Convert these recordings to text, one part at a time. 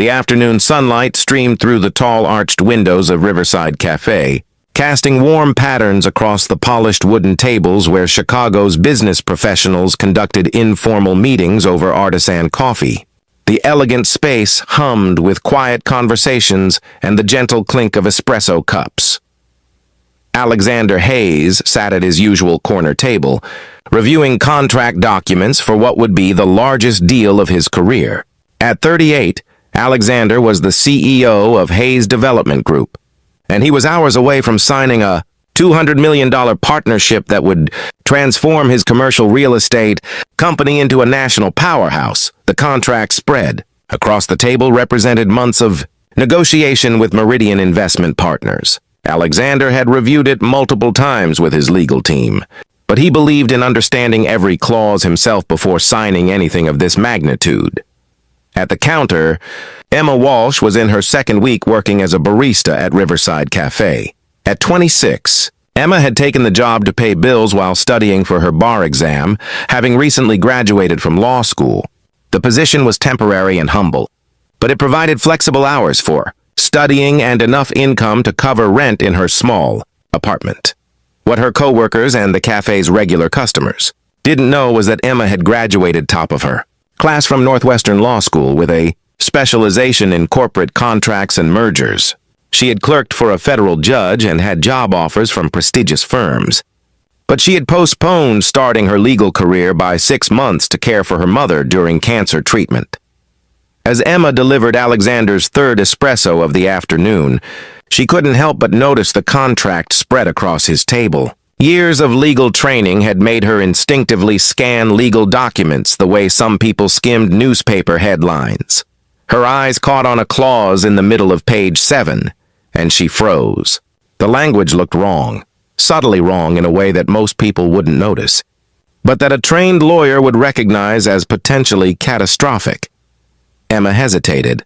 The afternoon sunlight streamed through the tall arched windows of Riverside Cafe, casting warm patterns across the polished wooden tables where Chicago's business professionals conducted informal meetings over artisan coffee. The elegant space hummed with quiet conversations and the gentle clink of espresso cups. Alexander Hayes sat at his usual corner table, reviewing contract documents for what would be the largest deal of his career. At 38, Alexander was the CEO of Hayes Development Group, and he was hours away from signing a $200 million partnership that would transform his commercial real estate company into a national powerhouse. The contract spread across the table represented months of negotiation with Meridian Investment Partners. Alexander had reviewed it multiple times with his legal team, but he believed in understanding every clause himself before signing anything of this magnitude. At the counter, Emma Walsh was in her second week working as a barista at Riverside Cafe. At 26, Emma had taken the job to pay bills while studying for her bar exam, having recently graduated from law school. The position was temporary and humble, but it provided flexible hours for studying and enough income to cover rent in her small apartment. What her coworkers and the cafe's regular customers didn't know was that Emma had graduated top of her class from Northwestern Law School with a specialization in corporate contracts and mergers. She had clerked for a federal judge and had job offers from prestigious firms. But she had postponed starting her legal career by 6 months to care for her mother during cancer treatment. As Emma delivered Alexander's third espresso of the afternoon, she couldn't help but notice the contract spread across his table. Years of legal training had made her instinctively scan legal documents the way some people skimmed newspaper headlines. Her eyes caught on a clause in the middle of page 7, and she froze. The language looked wrong, subtly wrong in a way that most people wouldn't notice, but that a trained lawyer would recognize as potentially catastrophic. Emma hesitated,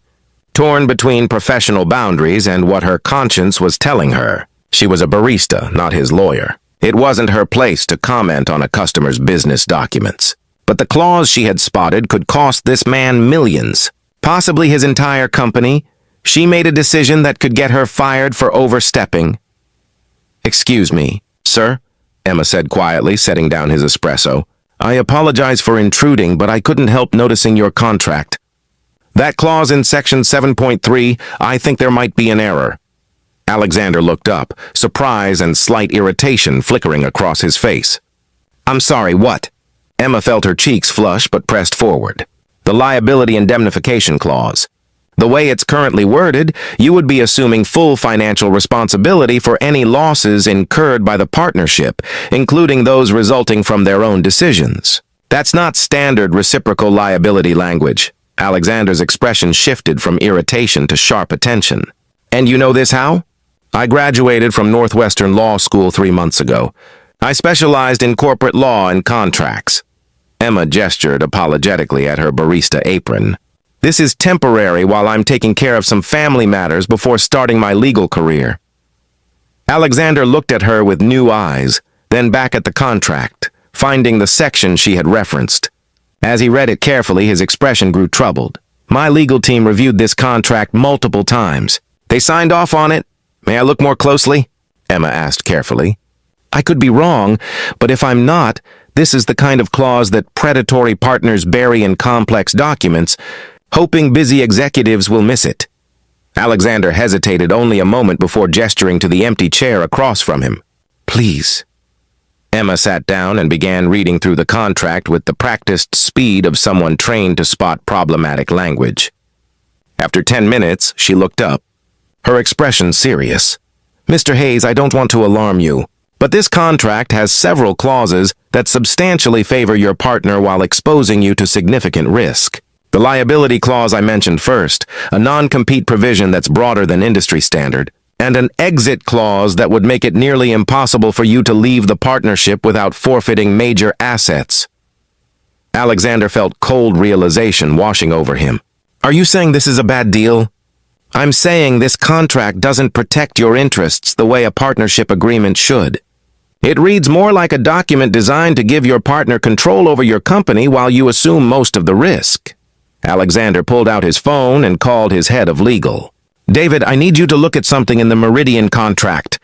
torn between professional boundaries and what her conscience was telling her. She was a barista, not his lawyer. It wasn't her place to comment on a customer's business documents. But the clause she had spotted could cost this man millions, possibly his entire company. She made a decision that could get her fired for overstepping. "Excuse me, sir," Emma said quietly, setting down his espresso. "I apologize for intruding, but I couldn't help noticing your contract. That clause in section 7.3, I think there might be an error." Alexander looked up, surprise and slight irritation flickering across his face. "I'm sorry, what?" Emma felt her cheeks flush but pressed forward. "The liability indemnification clause. The way it's currently worded, you would be assuming full financial responsibility for any losses incurred by the partnership, including those resulting from their own decisions. That's not standard reciprocal liability language." Alexander's expression shifted from irritation to sharp attention. "And you know this how?" "I graduated from Northwestern Law School 3 months ago. I specialized in corporate law and contracts." Emma gestured apologetically at her barista apron. "This is temporary while I'm taking care of some family matters before starting my legal career." Alexander looked at her with new eyes, then back at the contract, finding the section she had referenced. As he read it carefully, his expression grew troubled. "My legal team reviewed this contract multiple times. They signed off on it. May I look more closely?" Emma asked carefully. "I could be wrong, but if I'm not, this is the kind of clause that predatory partners bury in complex documents, hoping busy executives will miss it." Alexander hesitated only a moment before gesturing to the empty chair across from him. "Please." Emma sat down and began reading through the contract with the practiced speed of someone trained to spot problematic language. After 10 minutes, she looked up, her expression serious. "Mr. Hayes, I don't want to alarm you, but this contract has several clauses that substantially favor your partner while exposing you to significant risk. The liability clause I mentioned first, a non-compete provision that's broader than industry standard, and an exit clause that would make it nearly impossible for you to leave the partnership without forfeiting major assets." Alexander felt cold realization washing over him. "Are you saying this is a bad deal?" "I'm saying this contract doesn't protect your interests the way a partnership agreement should. It reads more like a document designed to give your partner control over your company while you assume most of the risk." Alexander pulled out his phone and called his head of legal. "David, I need you to look at something in the Meridian contract.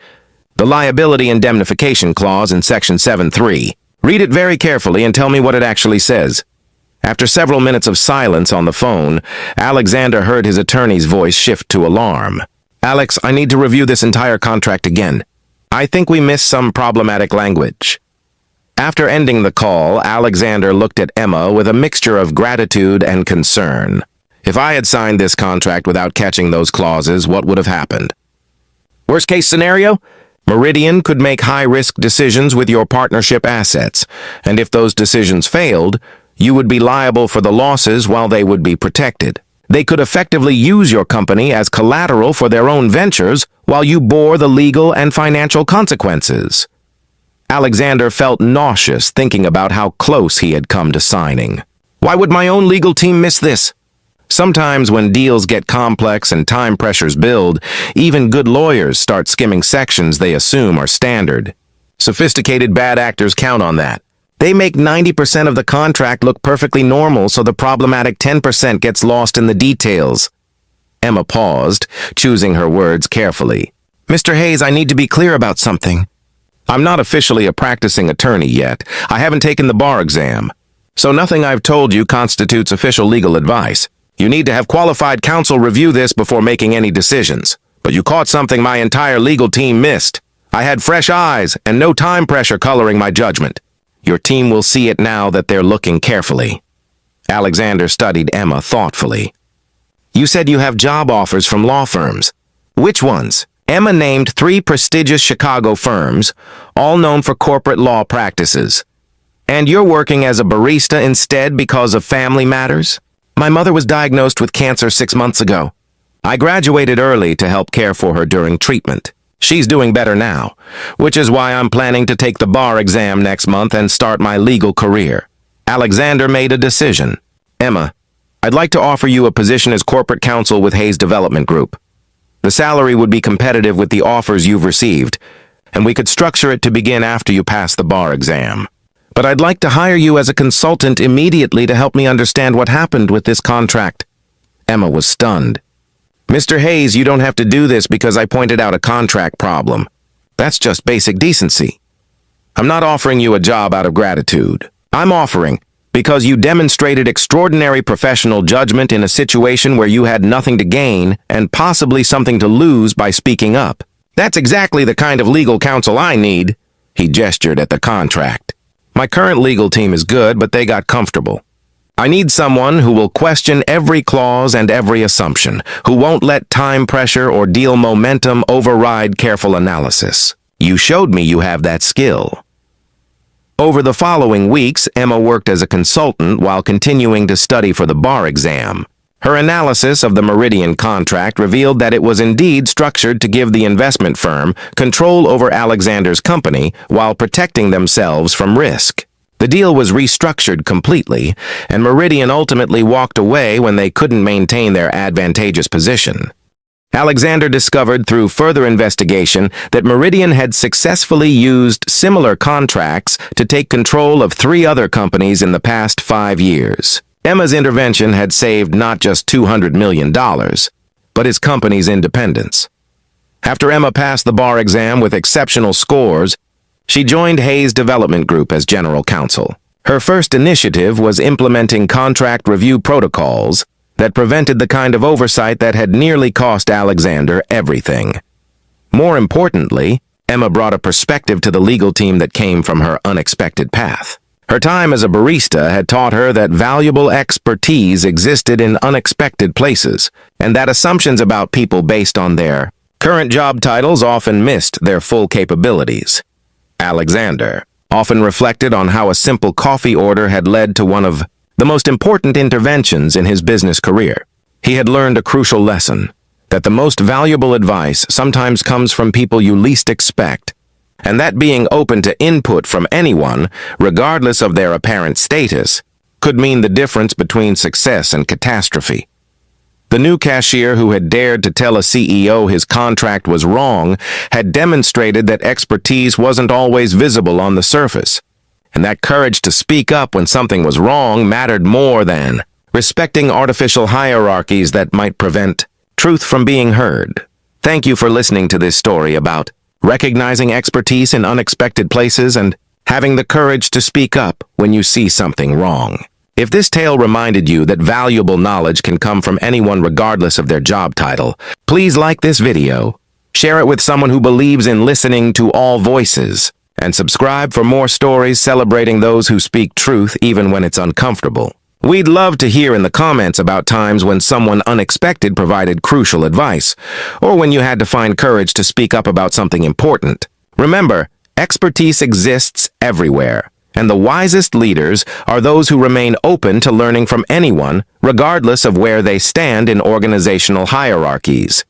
The liability indemnification clause in Section 7.3. Read it very carefully and tell me what it actually says." After several minutes of silence on the phone, Alexander heard his attorney's voice shift to alarm. "Alex, I need to review this entire contract again. I think we missed some problematic language." After ending the call, Alexander looked at Emma with a mixture of gratitude and concern. "If I had signed this contract without catching those clauses, what would have happened? Worst case scenario? Meridian could make high-risk decisions with your partnership assets, and if those decisions failed, you would be liable for the losses while they would be protected. They could effectively use your company as collateral for their own ventures while you bore the legal and financial consequences." Alexander felt nauseous thinking about how close he had come to signing. Why would my own legal team miss this? Sometimes when deals get complex and time pressures build, even good lawyers start skimming sections they assume are standard. Sophisticated bad actors count on that. They make 90% of the contract look perfectly normal, so the problematic 10% gets lost in the details. Emma paused, choosing her words carefully. "Mr. Hayes, I need to be clear about something. I'm not officially a practicing attorney yet. I haven't taken the bar exam. So nothing I've told you constitutes official legal advice. You need to have qualified counsel review this before making any decisions. But you caught something my entire legal team missed. I had fresh eyes and no time pressure coloring my judgment. Your team will see it now that they're looking carefully." Alexander studied Emma thoughtfully. "You said you have job offers from law firms. Which ones?" Emma named 3 prestigious Chicago firms, all known for corporate law practices. "And you're working as a barista instead because of family matters?" "My mother was diagnosed with cancer 6 months ago. I graduated early to help care for her during treatment. She's doing better now, which is why I'm planning to take the bar exam next month and start my legal career." Alexander made a decision. "Emma, I'd like to offer you a position as corporate counsel with Hayes Development Group. The salary would be competitive with the offers you've received, and we could structure it to begin after you pass the bar exam. But I'd like to hire you as a consultant immediately to help me understand what happened with this contract." Emma was stunned. "Mr. Hayes, you don't have to do this because I pointed out a contract problem. That's just basic decency. I'm not offering you a job out of gratitude. I'm offering because you demonstrated extraordinary professional judgment in a situation where you had nothing to gain and possibly something to lose by speaking up. That's exactly the kind of legal counsel I need." He gestured at the contract. "My current legal team is good, but they got comfortable. I need someone who will question every clause and every assumption, who won't let time pressure or deal momentum override careful analysis. You showed me you have that skill." Over the following weeks, Emma worked as a consultant while continuing to study for the bar exam. Her analysis of the Meridian contract revealed that it was indeed structured to give the investment firm control over Alexander's company while protecting themselves from risk. The deal was restructured completely, and Meridian ultimately walked away when they couldn't maintain their advantageous position. Alexander discovered through further investigation that Meridian had successfully used similar contracts to take control of 3 other companies in the past 5 years. Emma's intervention had saved not just $200 million, but his company's independence. After Emma passed the bar exam with exceptional scores, she joined Hayes Development Group as general counsel. Her first initiative was implementing contract review protocols that prevented the kind of oversight that had nearly cost Alexander everything. More importantly, Emma brought a perspective to the legal team that came from her unexpected path. Her time as a barista had taught her that valuable expertise existed in unexpected places, and that assumptions about people based on their current job titles often missed their full capabilities. Alexander often reflected on how a simple coffee order had led to one of the most important interventions in his business career. He had learned a crucial lesson, that the most valuable advice sometimes comes from people you least expect, and that being open to input from anyone, regardless of their apparent status, could mean the difference between success and catastrophe. The new cashier who had dared to tell a CEO his contract was wrong had demonstrated that expertise wasn't always visible on the surface, and that courage to speak up when something was wrong mattered more than respecting artificial hierarchies that might prevent truth from being heard. Thank you for listening to this story about recognizing expertise in unexpected places and having the courage to speak up when you see something wrong. If this tale reminded you that valuable knowledge can come from anyone regardless of their job title, please like this video, share it with someone who believes in listening to all voices, and subscribe for more stories celebrating those who speak truth even when it's uncomfortable. We'd love to hear in the comments about times when someone unexpected provided crucial advice, or when you had to find courage to speak up about something important. Remember, expertise exists everywhere, and the wisest leaders are those who remain open to learning from anyone, regardless of where they stand in organizational hierarchies.